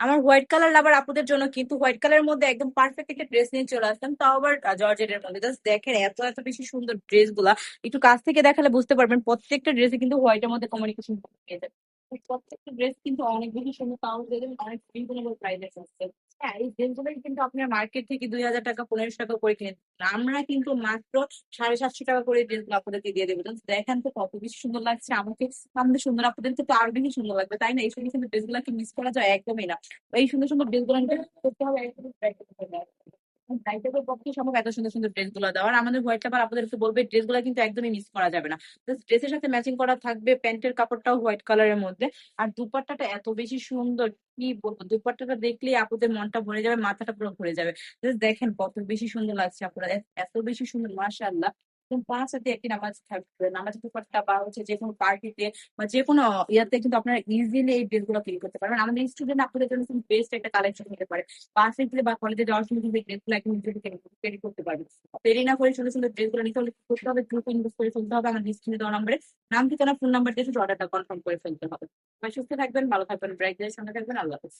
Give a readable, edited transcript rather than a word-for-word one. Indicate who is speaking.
Speaker 1: আমার white colour লাভার আপুদের জন্য কিন্তু হোয়াইট কালারের মধ্যে একদম পারফেক্ট একটা ড্রেস নিয়ে চলে আসলাম, তাও আবার জর্জেটের মধ্যে। জাস্ট দেখেন এত এত বেশি সুন্দর ড্রেস গুলা, একটু কাছ থেকে দেখালে বুঝতে পারবেন প্রত্যেকটা ড্রেসে কিন্তু হোয়াইটের মধ্যে কমিউনিকেশন পেয়ে যাবে। প্রত্যেকটা ড্রেস কিন্তু অনেক বেশি সুন্দর, তাও দেখবেন অনেক রিজনেবল প্রাইসেস আছে। হ্যাঁ, এই ড্রেসগুলো কিন্তু আপনার মার্কেট থেকে 2000 টাকা 1500 টাকা করে কিনে আমরা কিন্তু মাত্র 750 টাকা করে ড্রেসগুলো আপনাদেরকে দিয়ে দেবো। Just দেখেন তো কত বেশি সুন্দর লাগছে আমাকে, আমাদের সুন্দর আপনাদেরকে তো আরো বেশি সুন্দর লাগবে, তাই না? এই সুন্দর সুন্দর ড্রেসগুলো কি মিস করা যায়? একদমই না। এই সুন্দর সুন্দর ড্রেসগুলো করতে হবে একদমই try করতে হবে। দায়িত্বের পক্ষে সম্ভব এত সুন্দর সুন্দর ড্রেস গুলো দেওয়ার। আমাদের হোয়াইট কালার আপনাদেরকে বলবে ড্রেস গুলো কিন্তু একদমই মিস করা যাবে না। ড্রেসের সাথে ম্যাচিং করা থাকবে প্যান্টের কাপড়টাও হোয়াইট কালারের মধ্যে। আর দুপাট্টাটা এত বেশি সুন্দর, কি বলবো, দুপাট্টাটা দেখলেই আপুদের মনটা ভরে যাবে, মাথাটা পুরো ভরে যাবে। Just দেখেন কত বেশি সুন্দর লাগছে আপুরা, এত বেশি সুন্দর, মাশাআল্লাহ। এবং পাঁচ হাতে একটি নামাজ থাকবে, নামাজ দুপাট্টা বা হচ্ছে যে কোনো পার্টিতে বা যে কোনো ইয়াতে কিন্তু আপনারা ইজিলি এই ড্রেস গুলো ক্লিক করতে পারবেন। আমাদের স্টুডেন্ট আপনাদের জন্য কিন্তু বেস্ট একটা কালেকশন হতে পারে। বাসে গেলে বা কলেজে যাওয়ার সময় কিন্তু ড্রেস গুলো একদম নিজে ক্যারি করতে পারবে। দেরি না করে সুন্দর সুন্দর ড্রেস গুলো নিতে হলে কি করতে হবে, দ্রুত ইনভেস্ট করে ফেলতে হবে। আমার স্ক্রিনে দেওয়া নাম্বারে নাম ঠিকানা ফোন নাম্বার দিয়ে অর্ডারটা কনফার্ম করে ফেলতে হবে। সবাই সুস্থ থাকবেন, ভালো থাকবেন, ব্রাইট সঙ্গে থাকবেন। আল্লাহ হাফেজ।